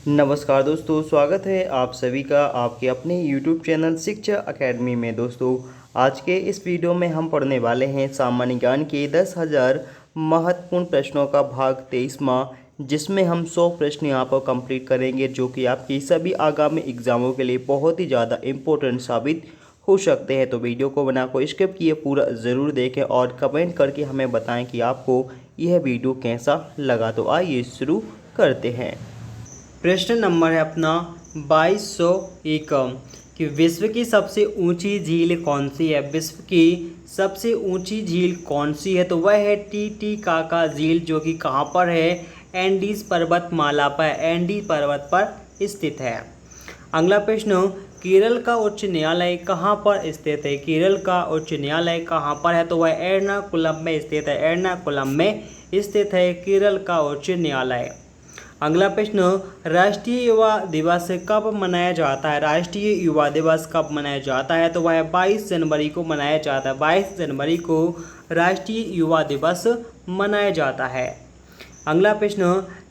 नमस्कार दोस्तों, स्वागत है आप सभी का आपके अपने YouTube चैनल शिक्षा अकेडमी में। दोस्तों, आज के इस वीडियो में हम पढ़ने वाले हैं सामान्य ज्ञान के 10,000 महत्वपूर्ण प्रश्नों का भाग 23वां, जिसमें हम 100 प्रश्न यहाँ पर कंप्लीट करेंगे, जो कि आपकी सभी आगामी एग्जामों के लिए बहुत ही ज़्यादा इम्पोर्टेंट साबित हो सकते हैं। तो वीडियो को बना को स्किप किए पूरा ज़रूर देखें और कमेंट करके हमें बताएं कि आपको यह वीडियो कैसा लगा। तो आइए शुरू करते हैं। प्रश्न नंबर है अपना 2201 कि विश्व की सबसे ऊंची झील कौन सी है। विश्व की सबसे ऊंची झील कौन सी है, तो वह है टीटीकाका झील, जो कि कहाँ पर है, एंडीज पर्वतमाला पर, एंडीज पर्वत पर स्थित है। अगला प्रश्न, केरल का उच्च न्यायालय कहाँ पर स्थित है। केरल का उच्च न्यायालय कहाँ पर है, तो वह एर्नाकुलम में स्थित है, एर्नाकुलम में स्थित है केरल का उच्च न्यायालय। अगला प्रश्न, राष्ट्रीय युवा दिवस कब मनाया जाता है। राष्ट्रीय युवा दिवस कब मनाया जाता है, तो वह 22 जनवरी को मनाया जाता है। 22 जनवरी को राष्ट्रीय युवा दिवस मनाया जाता है। अगला प्रश्न,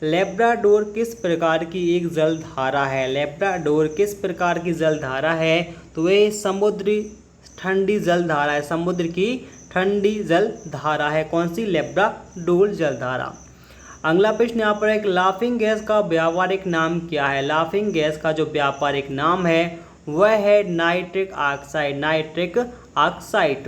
लेब्राडोर किस प्रकार की एक जलधारा है। लेब्राडोर किस प्रकार की जलधारा है, तो वह समुद्री ठंडी जलधारा है, समुद्र की ठंडी जलधारा है। कौन सी, लेब्राडोर जलधारा। अगला प्रश्न यहाँ पर एक लाफिंग गैस का व्यावहारिक नाम क्या है। लाफिंग गैस का जो व्यावहारिक नाम है वह है नाइट्रिक ऑक्साइड, नाइट्रिक ऑक्साइड।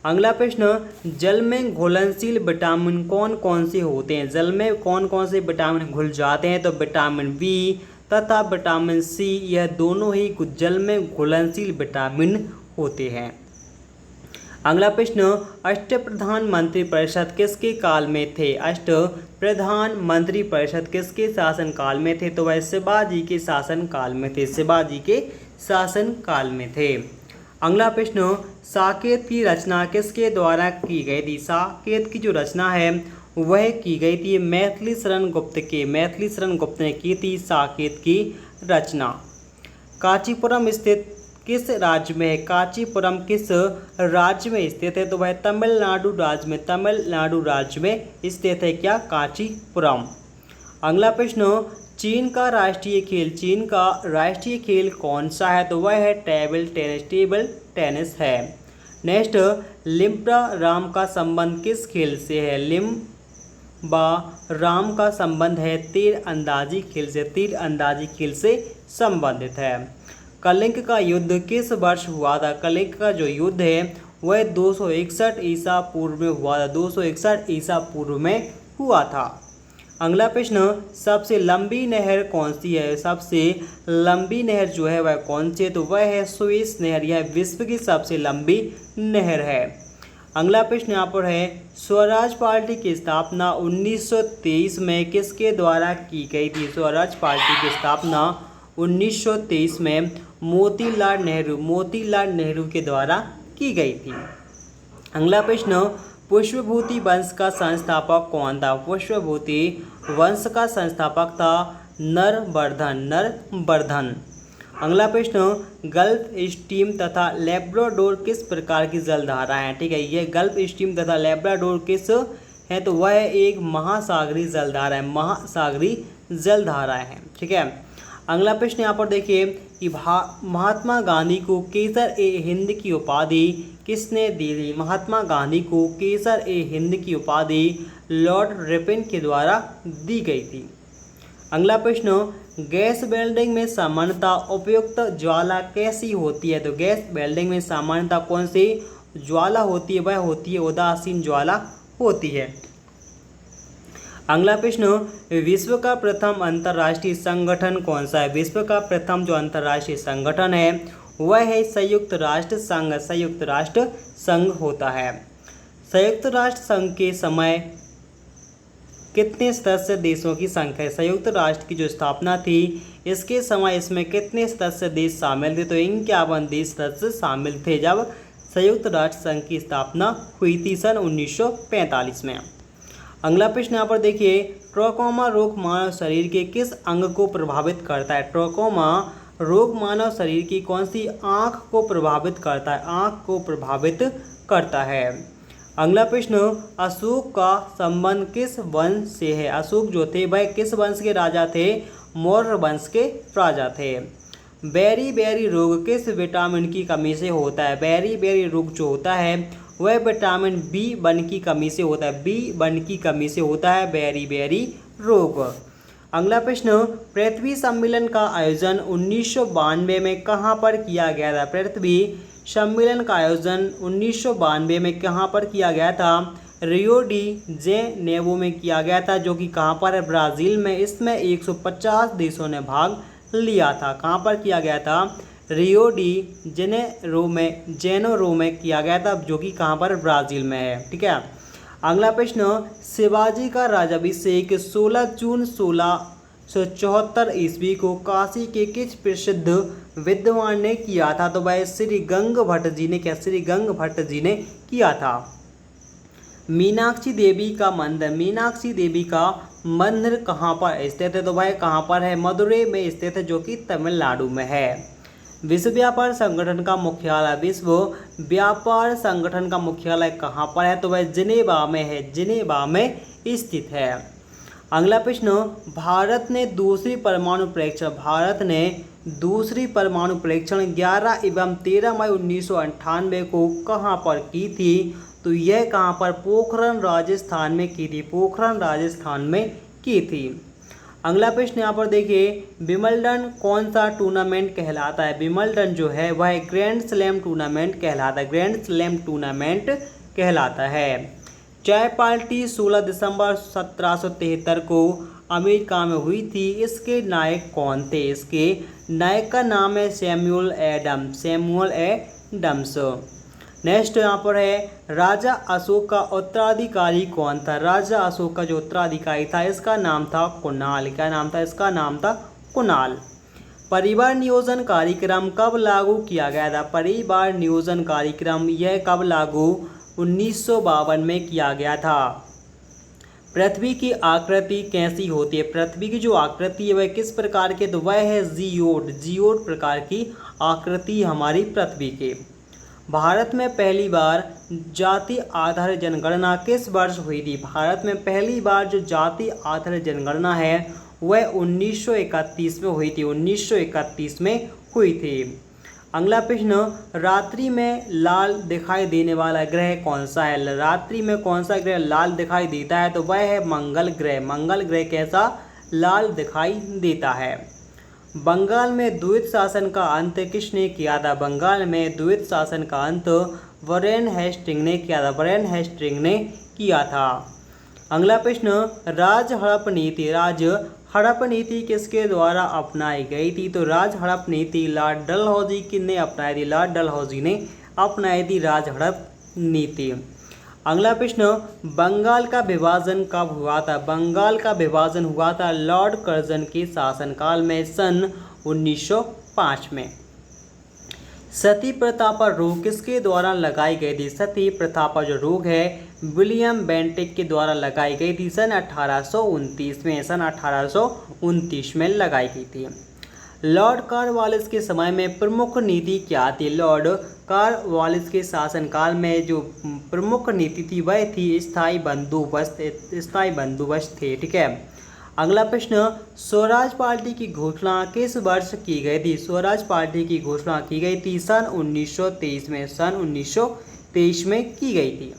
अगला प्रश्न, जल में घुलनशील विटामिन कौन कौन से होते हैं। जल में कौन कौन से विटामिन घुल जाते हैं, तो विटामिन बी तथा विटामिन सी, यह दोनों ही जल में घुलनशील विटामिन होते हैं। अगला प्रश्न, अष्ट प्रधानमंत्री परिषद किसके काल में थे। अष्ट प्रधानमंत्री परिषद किसके शासन काल में थे, तो वह शिवाजी के शासन काल में थे, शिवाजी के शासन काल में थे। अगला प्रश्न, साकेत की रचना किसके द्वारा की गई थी। साकेत की जो रचना है वह की गई थी मैथिली शरण गुप्त के, मैथिली शरण गुप्त ने की थी साकेत की रचना। कांचीपुरम स्थित किस राज्य में है। कांचीपुरम किस राज्य में स्थित है, तो वह तमिलनाडु राज्य में, तमिलनाडु राज्य में स्थित है क्या, कांचीपुरम। अगला प्रश्न, चीन का राष्ट्रीय खेल, चीन का राष्ट्रीय खेल कौन सा है, तो वह है टेबल टेनिस, टेबल टेनिस है। नेक्स्ट, लिम्बा राम का संबंध किस खेल से है। लिम्बा राम का संबंध है तीर अंदाजी खेल से, तीर अंदाजी खेल से संबंधित है। कलिंग का युद्ध किस वर्ष हुआ था। कलिंग का जो युद्ध है वह 261 ईसा पूर्व में हुआ था, 261 ईसा पूर्व में हुआ था। अगला प्रश्न, सबसे लंबी नहर कौन सी है। सबसे लंबी नहर जो है वह कौन सी है, तो वह है सुएज नहर, यह विश्व की सबसे लंबी नहर है। अगला प्रश्न यहाँ पर है, स्वराज पार्टी की स्थापना 1923 में किसके द्वारा की गई थी। स्वराज पार्टी की स्थापना 1923 में मोतीलाल नेहरू, मोतीलाल नेहरू के द्वारा की गई थी। अगला प्रश्न, पुष्पभूति वंश का संस्थापक कौन था। पुष्पभूति वंश का संस्थापक था नरवर्धन, नरवर्धन। अगला प्रश्न, गल्फ स्ट्रीम तथा लेब्राडोर किस प्रकार की जलधारा है। ठीक है, यह गल्फ स्ट्रीम तथा लेब्राडोर किस है, तो वह एक महासागरीय जलधारा है, महासागरीय जलधारा है। ठीक है। अगला प्रश्न यहाँ पर देखिए कि महात्मा गांधी को केसर ए हिंद की उपाधि किसने दी थी। महात्मा गांधी को केसर ए हिंद की उपाधि लॉर्ड रिपन के द्वारा दी गई थी। अगला प्रश्न, गैस वेल्डिंग में सामान्यतः उपयुक्त ज्वाला कैसी होती है, तो गैस वेल्डिंग में सामान्यतः कौन सी ज्वाला होती है, वह होती है उदासीन ज्वाला होती है। अगला प्रश्न, विश्व का प्रथम अंतर्राष्ट्रीय संगठन कौन सा है। विश्व का प्रथम जो अंतर्राष्ट्रीय संगठन है वह है संयुक्त राष्ट्र संघ, संयुक्त राष्ट्र संघ होता है। संयुक्त राष्ट्र संघ के समय कितने सदस्य देशों की संख्या है। संयुक्त राष्ट्र की जो स्थापना थी इसके समय इसमें कितने सदस्य देश शामिल थे, तो 51 देश सदस्य शामिल थे जब संयुक्त राष्ट्र संघ की स्थापना हुई थी सन 1945 में। अगला प्रश्न यहाँ पर देखिए, ट्रोकोमा रोग मानव शरीर के किस अंग को प्रभावित करता है। ट्रोकोमा रोग मानव शरीर की कौन सी आँख को प्रभावित करता है, आँख को प्रभावित करता है। अगला प्रश्न, अशोक का संबंध किस वंश से है। अशोक जो थे वह किस वंश के राजा थे, मौर्य वंश के राजा थे। बेरी रोग किस विटामिन की कमी से होता है? बेरी रोग जो होता है वह विटामिन B1 की कमी से होता है। B1 की कमी से होता है बेरी रोग। अगला प्रश्न, पृथ्वी सम्मेलन का आयोजन 1992 में कहाँ पर किया गया था? पृथ्वी सम्मेलन का आयोजन 1992 में कहाँ पर किया गया था? रियो डी जेनेवो में किया गया था, जो कि कहाँ पर है? ब्राज़ील में। इसमें 150 देशों ने भाग लिया था। कहाँ पर किया गया था? रियो डी जेनेरो में किया गया था, जो कि कहाँ पर? ब्राज़ील में है। ठीक है। अगला प्रश्न, शिवाजी का राज्याभिषेक 16 जून 1674 ईस्वी को काशी के किस प्रसिद्ध विद्वान ने किया था? तो भाई श्री गंग भट्ट जी ने किया था। मीनाक्षी देवी का मंदिर कहाँ पर स्थित है? तो भाई कहाँ पर है? मदुरै में स्थित है, जो कि तमिलनाडु में है। विश्व व्यापार संगठन का मुख्यालय कहाँ पर है? तो भाई जिनेवा में है, जिनेवा में स्थित है। अगला प्रश्न, भारत ने दूसरी परमाणु परीक्षण 11 एवं 13 मई 1998 को कहाँ पर की थी? तो यह कहाँ पर? पोखरण राजस्थान में की थी। अगला प्रश्न यहाँ पर देखिए, विंबलडन कौन सा टूर्नामेंट कहलाता है? विंबलडन जो है वह ग्रैंड स्लैम टूर्नामेंट कहलाता है। चाय पार्टी 16 दिसंबर 1773 को अमेरिका में हुई थी। इसके नायक कौन थे? इसके नायक का नाम है सैमुअल एडम्स। नेक्स्ट यहाँ पर है, राजा अशोक का उत्तराधिकारी कौन था? राजा अशोक का जो उत्तराधिकारी था इसका नाम था कुणाल। क्या नाम था? इसका नाम था कुणाल। परिवार नियोजन कार्यक्रम कब लागू किया गया था? परिवार नियोजन कार्यक्रम यह कब लागू? 1952 में किया गया था। पृथ्वी की आकृति कैसी होती है? पृथ्वी की जो आकृति है वह किस प्रकार की? तो वह है जियोड प्रकार की आकृति हमारी पृथ्वी के। भारत में पहली बार जाति आधारित जनगणना किस वर्ष हुई थी? भारत में पहली बार जो जाति आधारित जनगणना है वह 1931 में हुई थी। 1931 में हुई थी। अगला प्रश्न, रात्रि में लाल दिखाई देने वाला ग्रह कौन सा है? रात्रि में कौन सा ग्रह लाल दिखाई देता है? तो वह है मंगल ग्रह। मंगल ग्रह कैसा? लाल दिखाई देता है। बंगाल में द्वैत शासन का अंत किसने किया था? बंगाल में द्वैत शासन का अंत वॉरेन हेस्टिंग ने किया था। अगला प्रश्न, राज हड़प नीति किसके द्वारा अपनाई गई थी? तो राज हड़प नीति लॉर्ड डलहौजी ने अपनाई थी। लॉर्ड डलहौजी ने अपनाई थी राज हड़प नीति। अगला प्रश्न, बंगाल का विभाजन कब हुआ था? बंगाल का विभाजन हुआ था लॉर्ड कर्जन के शासनकाल में सन 1905 में। सती प्रथा पर रोक किसके द्वारा लगाई गई थी? सती प्रथा पर जो रोक है विलियम बेंटिक के द्वारा लगाई गई थी सन 1829 में लगाई गई थी। लॉर्ड कॉर्नवालिस के समय में प्रमुख नीति क्या थी? लॉर्ड कॉर्नवालिस के शासनकाल में जो प्रमुख नीति थी वह थी स्थायी बंदोबस्त थे। ठीक है। अगला प्रश्न, स्वराज पार्टी की घोषणा किस वर्ष की गई थी? स्वराज पार्टी की घोषणा की गई थी सन 1923 में। सन 1923 में की गई थी।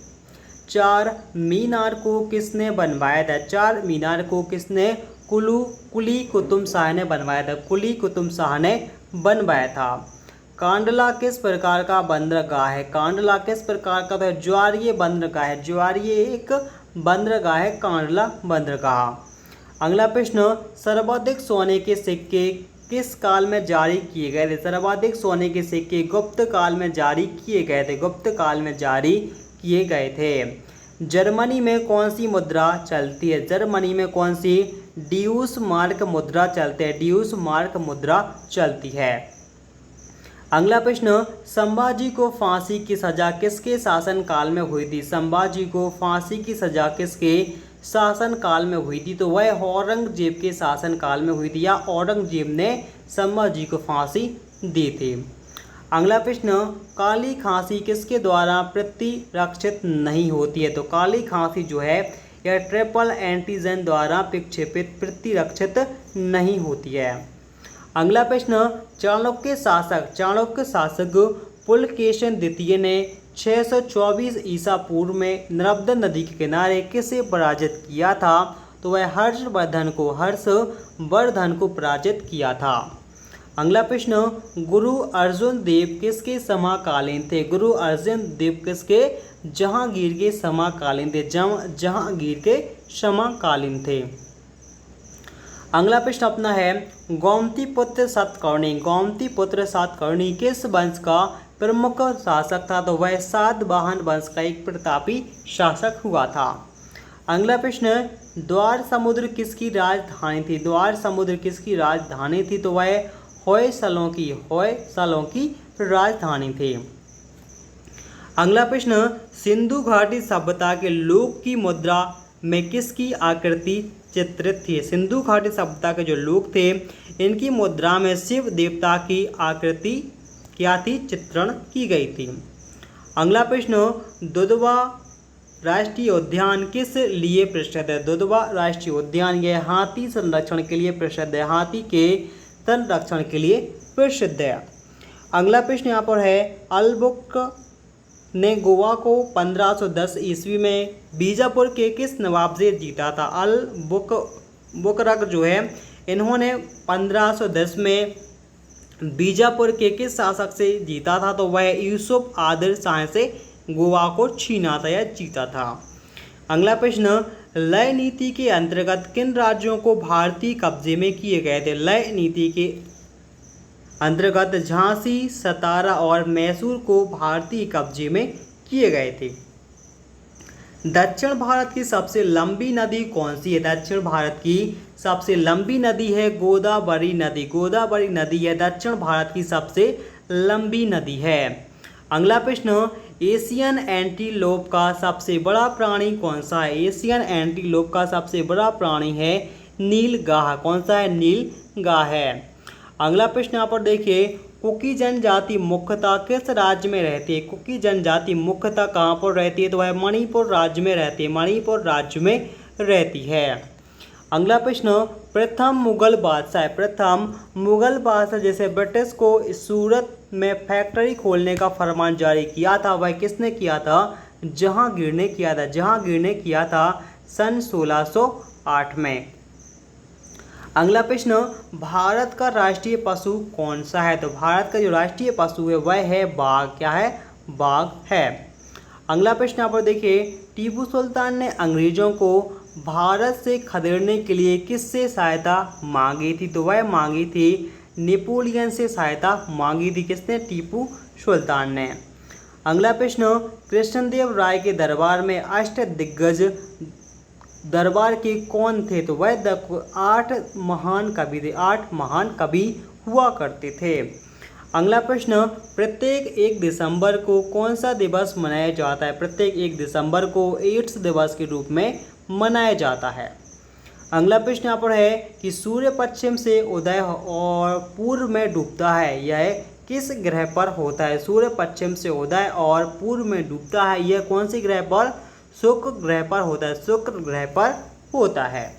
4 मीनार को किसने बनवाया था? 4 मीनार को किसने? कुली कुतुब शाह ने बनवाया था। कुली कुतुब शाह ने बनवाया था। कांडला किस प्रकार का बंदरगाह है? कांडला किस प्रकार का? तो ज्वारीय बंदरगाह है। ज्वारीय एक बंदरगाह है कांडला बंदरगाह। अगला प्रश्न, सर्वाधिक सोने के सिक्के किस काल में जारी किए गए थे? सर्वाधिक सोने के सिक्के गुप्त काल में जारी किए गए थे। जर्मनी में कौन सी मुद्रा चलती है? जर्मनी में कौन सी? ड्यूस मार्क मुद्रा चलती है। अगला प्रश्न, संभाजी को फांसी की सजा किसके शासनकाल में हुई थी? संभाजी को फांसी की सजा किसके शासनकाल में हुई थी? तो वह औरंगजेब के शासनकाल में हुई थी, या औरंगजेब ने संभाजी को फांसी दी थी। अगला प्रश्न, काली खांसी किसके द्वारा प्रतिरक्षित नहीं होती है? तो काली खांसी जो है या ट्रिपल एंटीजन द्वारा विक्षेपित प्रतिरक्षित नहीं होती है। अगला प्रश्न, चाणक्य शासक पुलकेशिन द्वितीय ने 624 ईसा पूर्व में नर्मदा नदी के किनारे किसे पराजित किया था? तो वह हर्षवर्धन को पराजित किया था। अगला प्रश्न, गुरु अर्जुन देव किसके समकालीन थे? गुरु अर्जुन देव किसके? जहांगीर के समकालीन थे। जहांगीर के समकालीन थे। अगला प्रश्न अपना है, गोमतीपुत्र सातकर्णी किस वंश का प्रमुख शासक था? तो वह सातवाहन वंश का एक प्रतापी शासक हुआ था। अगला प्रश्न, द्वार समुद्र किसकी राजधानी थी? द्वार समुद्र किसकी राजधानी थी? तो वह होयसलों की राजधानी थी। अगला प्रश्न, सिंधु घाटी सभ्यता के लोक की मुद्रा में किसकी आकृति चित्रित थी? सिंधु घाटी सभ्यता के जो लोग थे इनकी मुद्रा में शिव देवता की आकृति क्या थी? चित्रण की गई थी। अगला प्रश्न, दुधवा राष्ट्रीय उद्यान किस लिए प्रसिद्ध है? दुधवा राष्ट्रीय उद्यान यह हाथी संरक्षण के लिए प्रसिद्ध है। हाथी के संरक्षण के लिए प्रसिद्ध है। अगला प्रश्न यहाँ पर है, अलबुक ने गोवा को 1510 ईस्वी में बीजापुर के किस नवाब से जीता था? बुकरक जो है इन्होंने 1510 में बीजापुर के किस शासक से जीता था? तो वह यूसुफ आदिल शाह से गोवा को छीना था या जीता था। अगला प्रश्न, लय नीति के अंतर्गत किन राज्यों को भारतीय कब्जे में किए गए थे? लय नीति के अंतर्गत झांसी, सतारा और मैसूर को भारतीय कब्जे में किए गए थे। दक्षिण भारत की सबसे लंबी नदी कौन सी है? दक्षिण भारत की सबसे लंबी नदी है गोदावरी नदी। गोदावरी नदी है दक्षिण भारत की सबसे लंबी नदी है। अगला प्रश्न, एशियन एंटीलोप का सबसे बड़ा प्राणी कौन सा है? एशियन एंटीलोप का सबसे बड़ा प्राणी है नीलगाह। कौन सा है? नीलगाह है। अगला प्रश्न यहाँ पर देखिए, कुकी जनजाति मुख्यतः किस राज्य में रहती है? कुकी जनजाति मुख्यतः कहाँ पर रहती है? तो वह मणिपुर राज्य में रहती है। मणिपुर राज्य में रहती है। अगला प्रश्न, प्रथम मुगल बादशाह जैसे ब्रिटिश को सूरत में फैक्ट्री खोलने का फरमान जारी किया था, वह किसने किया था? जहांगीर ने किया था। जहांगीर ने किया था सन 1608 में। अगला प्रश्न, भारत का राष्ट्रीय पशु कौन सा है? तो भारत का जो राष्ट्रीय पशु है वह है बाघ। क्या है? बाघ है। अगला प्रश्न यहाँ पर देखिए, टीपू सुल्तान ने अंग्रेजों को भारत से खदेड़ने के लिए किससे सहायता मांगी थी? तो वह मांगी थी नेपोलियन से सहायता मांगी थी। किसने? टीपू सुल्तान ने। अगला प्रश्न, कृष्णदेव राय के दरबार में अष्टदिग्गज दरबार के कौन थे? तो वह 8 महान कवि थे। 8 महान कवि हुआ करते थे। अगला प्रश्न, प्रत्येक 1 दिसंबर को कौन सा दिवस मनाया जाता है? प्रत्येक 1 दिसंबर को एड्स दिवस के रूप में मनाया जाता है। अगला प्रश्न यहाँ पर है कि सूर्य पश्चिम से उदय और पूर्व में डूबता है, यह किस ग्रह पर होता है? सूर्य पश्चिम से उदय और पूर्व में डूबता है, यह कौन सी ग्रह पर? शुक्र ग्रह पर होता है। शुक्र ग्रह पर होता है।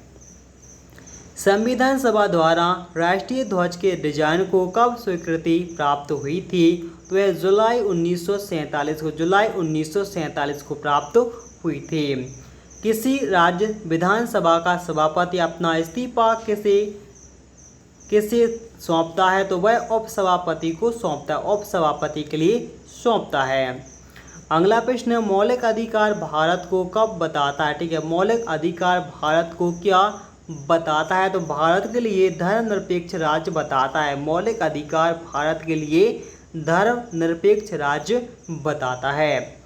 संविधान सभा द्वारा राष्ट्रीय ध्वज के डिजाइन को कब स्वीकृति प्राप्त हुई थी? तो यह जुलाई 1947 को प्राप्त हुई थी। किसी राज्य विधानसभा का सभापति अपना इस्तीफा किसे सौंपता है? तो वह उपसभापति को सौंपता है। उपसभापति के लिए सौंपता है। अगला प्रश्न, मौलिक अधिकार भारत को कब बताता है? ठीक है, मौलिक अधिकार भारत को क्या बताता है? तो भारत के लिए धर्मनिरपेक्ष राज्य बताता है। मौलिक अधिकार भारत के लिए धर्मनिरपेक्ष राज्य बताता है।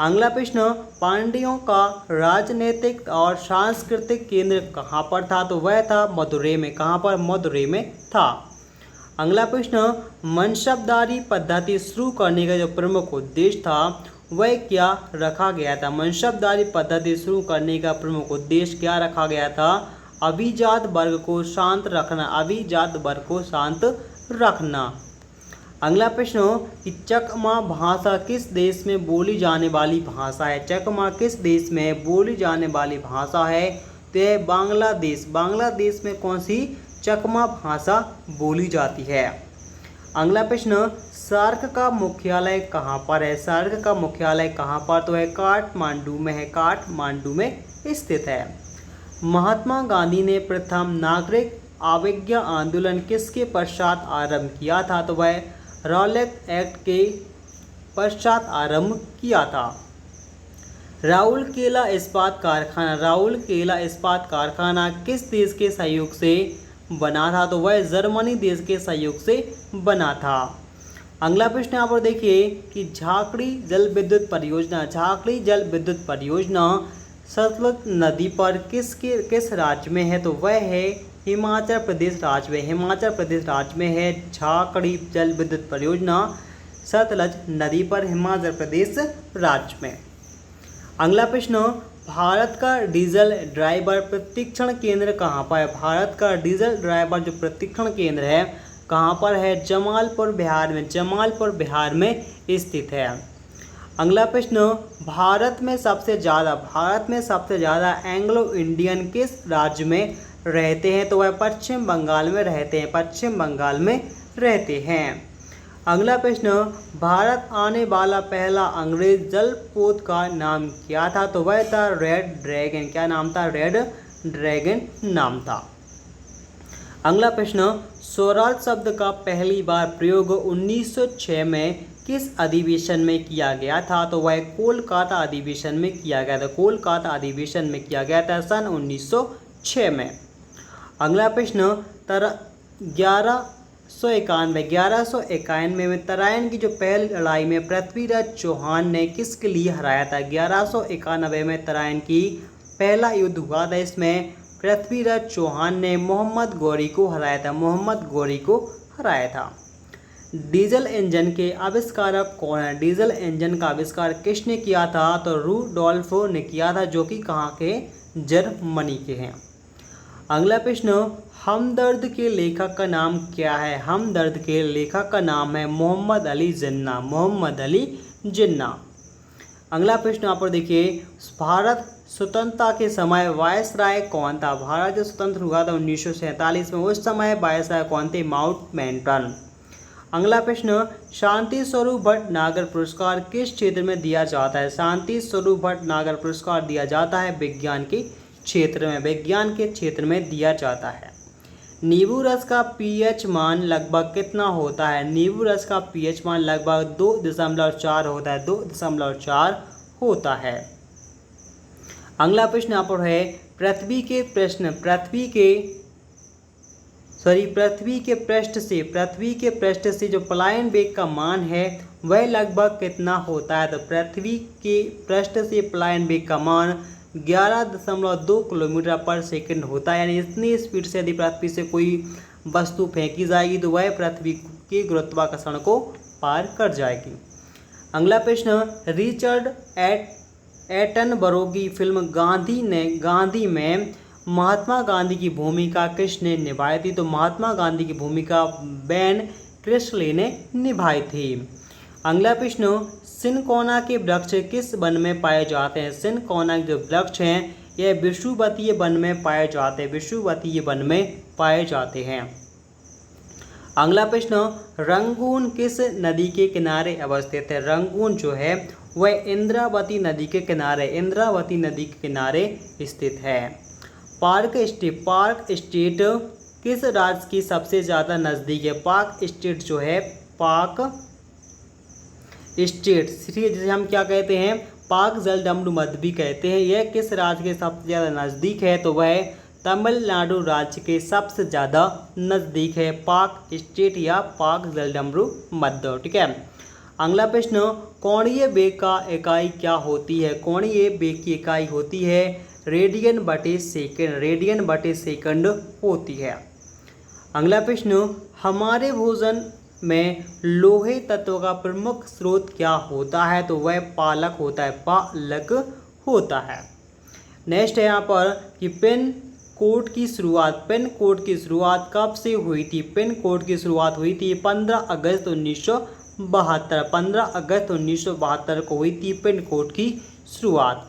अगला प्रश्न, पांड्यों का राजनीतिक और सांस्कृतिक केंद्र कहाँ पर था? तो वह था मदुरै में। कहाँ पर? मदुरै में था। अगला प्रश्न, मनसबदारी पद्धति शुरू करने का जो प्रमुख उद्देश्य था वह क्या रखा गया था? मनसबदारी पद्धति शुरू करने का प्रमुख उद्देश्य क्या रखा गया था? अभिजात वर्ग को शांत रखना। अभिजात वर्ग को शांत रखना। अगला प्रश्न हो कि चकमा भाषा किस देश में बोली जाने वाली भाषा है। चकमा किस देश में बोली जाने वाली भाषा है, तो यह बांग्लादेश। बांग्लादेश में कौन सी चकमा भाषा बोली जाती है। अगला प्रश्न, सार्क का मुख्यालय कहाँ पर है। सार्क का मुख्यालय कहाँ पर, तो है काठमांडू में है, काठमांडू में स्थित है। महात्मा गांधी ने प्रथम नागरिक आवेज्ञा आंदोलन किसके पश्चात आरंभ किया था, तो वह रॉलेट एक्ट के पश्चात आरंभ किया था। राउरकेला इस्पात कारखाना, राउरकेला इस्पात कारखाना किस देश के सहयोग से बना था, तो वह जर्मनी देश के सहयोग से बना था। अगला प्रश्न यहाँ पर देखिए कि झाकड़ी जल विद्युत परियोजना, झाकड़ी जल विद्युत परियोजना सतलुज नदी पर किस राज्य में है, तो वह है हिमाचल प्रदेश राज्य में, हिमाचल प्रदेश राज्य में है झाकड़ी जल विद्युत परियोजना सतलुज नदी पर, हिमाचल प्रदेश राज्य में। अगला प्रश्न, भारत का डीजल ड्राइवर प्रशिक्षण केंद्र कहाँ पर है। भारत का डीजल ड्राइवर जो प्रशिक्षण केंद्र है कहाँ पर है, जमालपुर बिहार में, जमालपुर बिहार में स्थित है। अगला प्रश्न, भारत में सबसे ज़्यादा एंग्लो इंडियन किस राज्य में रहते हैं, तो वह पश्चिम बंगाल में रहते हैं, पश्चिम बंगाल में रहते हैं। अगला प्रश्न, भारत आने वाला पहला अंग्रेज जलपोत का नाम क्या था, तो वह था रेड ड्रैगन। क्या नाम था, रेड ड्रैगन नाम था। अगला प्रश्न, स्वराज शब्द का पहली बार प्रयोग 1906 में किस अधिवेशन में किया गया था, तो वह कोलकाता अधिवेशन में किया गया था, कोलकाता अधिवेशन में किया गया था सन 1906 में। अगला प्रश्न, 1191 में तराइन की जो पहली लड़ाई में पृथ्वीराज चौहान ने किसके लिए हराया था। 1191 में तराइन की पहला युद्ध हुआ था, इसमें पृथ्वीराज चौहान ने मोहम्मद गौरी को हराया था, मोहम्मद गौरी को हराया था। डीजल इंजन के आविष्कारक कौन है। डीजल इंजन का आविष्कार किसने किया था, तो रूडोल्फो ने किया था, जो कि कहाँ के, जर्मनी के हैं। अगला प्रश्न, हमदर्द के लेखक का नाम क्या है। हमदर्द के लेखक का नाम है मोहम्मद अली जिन्ना, मोहम्मद अली जिन्ना। अगला प्रश्न यहाँ पर देखिए, भारत स्वतंत्रता के समय वायसराय कौन था। भारत जो स्वतंत्र हुआ था 1947 में, उस समय वायसराय कौन थे, माउंटबेटन। अगला प्रश्न, शांति स्वरूप भटनागर पुरस्कार किस क्षेत्र में दिया जाता है। शांति स्वरूप भटनागर पुरस्कार दिया जाता है विज्ञान के क्षेत्र में, विज्ञान के क्षेत्र में दिया जाता है। नींबू रस का पीएच मान लगभग कितना होता है। नींबू रस का पीएच मान लगभग 2.4 होता है, 2.4 होता है। अगला प्रश्न यहाँ पर है, पृथ्वी के पृष्ठ से जो पलायन वेग का मान है वह लगभग कितना होता है। तो पृथ्वी के पृष्ठ से पलायन वेग का मान 11.2 किलोमीटर पर सेकंड होता है। यानी इतनी स्पीड से यदि पृथ्वी से कोई वस्तु फेंकी जाएगी तो वह पृथ्वी के गुरुत्वाकर्षण को पार कर जाएगी। अगला प्रश्न, रिचर्ड एटनबरो की फिल्म गांधी में महात्मा गांधी की भूमिका किसने निभाई थी। तो महात्मा गांधी की भूमिका बेन क्रिस्टले ने निभाई थी। अगला प्रश्न, सिनकोना के वृक्ष किस वन में पाए जाते हैं। सिनकोना के जो वृक्ष हैं यह विषुवतीय वन में पाए जाते हैं, विषुवतीय वन में पाए जाते हैं। अगला प्रश्न, रंगून किस नदी के किनारे अवस्थित है। रंगून जो है वह इंद्रावती नदी के किनारे, इंद्रावती नदी के किनारे स्थित है। पार्क स्टेट किस राज्य की सबसे ज़्यादा नज़दीक है। पार्क स्टेट जो है, पार्क स्टेट जिसे हम क्या कहते हैं, पाक जलडमरू मध्य भी कहते हैं, यह किस राज्य के सबसे ज़्यादा नज़दीक है। तो वह तमिलनाडु राज्य के सबसे ज़्यादा नज़दीक है, पाक स्टेट या पाक जलडमरू मध्य। ठीक है। अगला प्रश्न, कोणीय वेग का इकाई क्या होती है। कोणीय वेग की इकाई होती है रेडियन बटे सेकंड, रेडियन बटे सेकंड होती है। अगला प्रश्न, हमारे भोजन में लोहे तत्व का प्रमुख स्रोत क्या होता है। तो वह पालक होता है, पालक होता है। नेक्स्ट है यहाँ पर कि कोड की शुरुआत पेन कोड की शुरुआत कब से हुई थी? पेन कोड की शुरुआत हुई थी 15 अगस्त 1972। 15 अगस्त 1972 को हुई थी पेन कोड की शुरुआत।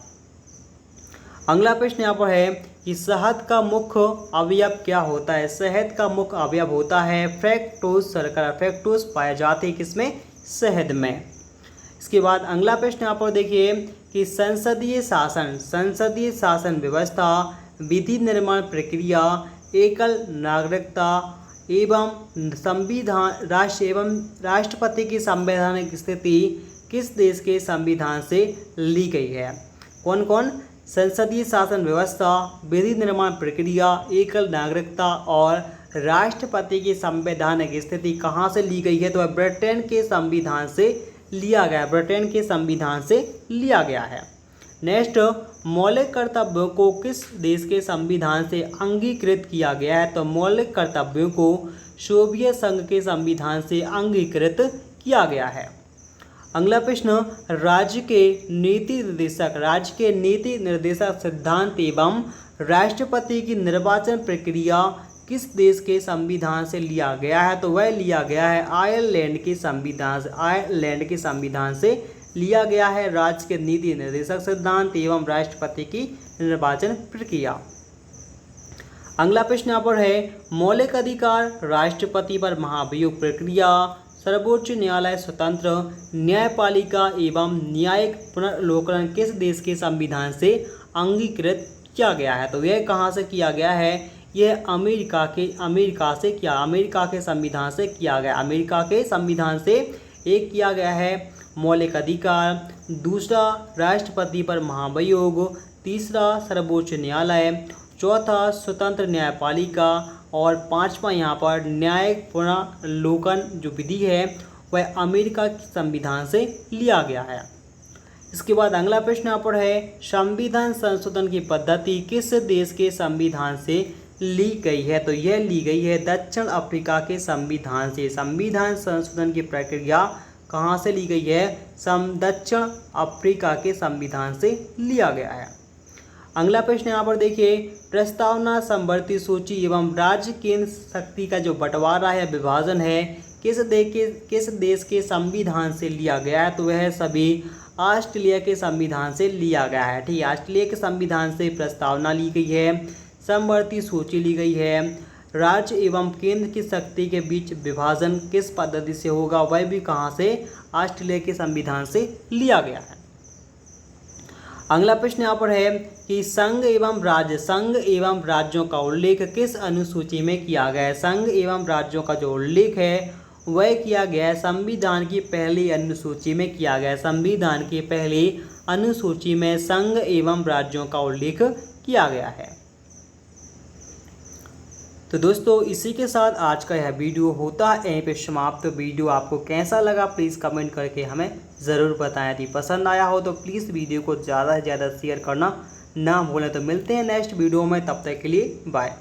अगला प्रश्न यहाँ पर है कि शहद का मुख्य अवयव क्या होता है? शहद का मुख्य अवयव होता है फ्रैक्टोज शर्करा। फ्रैक्टोज पाए जाते हैं किसमें? शहद में। इसके बाद अगला प्रश्न यहाँ पर देखिए कि संसदीय शासन व्यवस्था, विधि निर्माण प्रक्रिया, एकल नागरिकता एवं संविधान राष्ट्रपति की संवैधानिक स्थिति किस देश के संविधान से ली गई है? कौन कौन? संसदीय शासन व्यवस्था, विधि निर्माण प्रक्रिया, एकल नागरिकता और राष्ट्रपति की संवैधानिक स्थिति कहाँ से ली गई है? तो ब्रिटेन के संविधान से लिया गया। ब्रिटेन के संविधान से लिया गया है। नेक्स्ट, मौलिक कर्तव्यों को किस देश के संविधान से अंगीकृत किया गया है? तो मौलिक कर्तव्यों को सोवियत संघ के संविधान से अंगीकृत किया गया है। अगला प्रश्न, राज्य के नीति निर्देशक सिद्धांत एवं राष्ट्रपति की निर्वाचन प्रक्रिया किस देश के संविधान से लिया गया है? तो वह लिया गया है आयरलैंड के संविधान से लिया गया है राज्य के नीति निर्देशक सिद्धांत एवं राष्ट्रपति की निर्वाचन प्रक्रिया। अगला प्रश्न यहाँ पर है मौलिक अधिकार, राष्ट्रपति पर महाभियोग प्रक्रिया, सर्वोच्च न्यायालय, स्वतंत्र न्यायपालिका एवं न्यायिक पुनर्लोकन किस देश के संविधान से अंगीकृत किया गया है? तो यह कहाँ से किया गया है? यह अमेरिका के संविधान से किया गया। अमेरिका के संविधान से एक किया गया है मौलिक अधिकार, दूसरा राष्ट्रपति पर महाभियोग, तीसरा सर्वोच्च न्यायालय, चौथा स्वतंत्र न्यायपालिका और पांचवा यहाँ पर न्यायिक पुनर्लोकन जो विधि है वह अमेरिका के संविधान से लिया गया है। इसके बाद अगला प्रश्न यहाँ पर है संविधान संशोधन की पद्धति किस देश के संविधान से ली गई है? तो यह ली गई है दक्षिण अफ्रीका के संविधान से। संविधान संशोधन की प्रक्रिया कहाँ से ली गई है? दक्षिण अफ्रीका के संविधान से लिया गया है। अगला प्रश्न यहाँ पर देखिए प्रस्तावना, समवर्ती सूची एवं राज्य केंद्र शक्ति का जो बंटवारा है, विभाजन है, किस देश के संविधान से लिया गया है? तो वह सभी ऑस्ट्रेलिया के संविधान से लिया गया है। ठीक है, ऑस्ट्रेलिया के संविधान से प्रस्तावना ली गई है, समवर्ती सूची ली गई है, राज्य एवं केंद्र की शक्ति के बीच विभाजन किस पद्धति से होगा? वह भी कहाँ से? ऑस्ट्रेलिया के संविधान से लिया गया है। अगला प्रश्न यहाँ पर है कि संघ एवं राज्यों का उल्लेख किस अनुसूची में किया गया है? संघ एवं राज्यों का जो उल्लेख है वह किया गया है संविधान की पहली अनुसूची में किया गया है। संविधान की पहली अनुसूची में संघ एवं राज्यों का उल्लेख किया गया है। तो दोस्तों इसी के साथ आज का यह वीडियो होता है यहीं पे समाप्त। तो वीडियो आपको कैसा लगा प्लीज़ कमेंट करके हमें ज़रूर बताएं। यदि पसंद आया हो तो प्लीज़ वीडियो को ज़्यादा से ज़्यादा शेयर करना ना भूलें। तो मिलते हैं नेक्स्ट वीडियो में, तब तक के लिए बाय।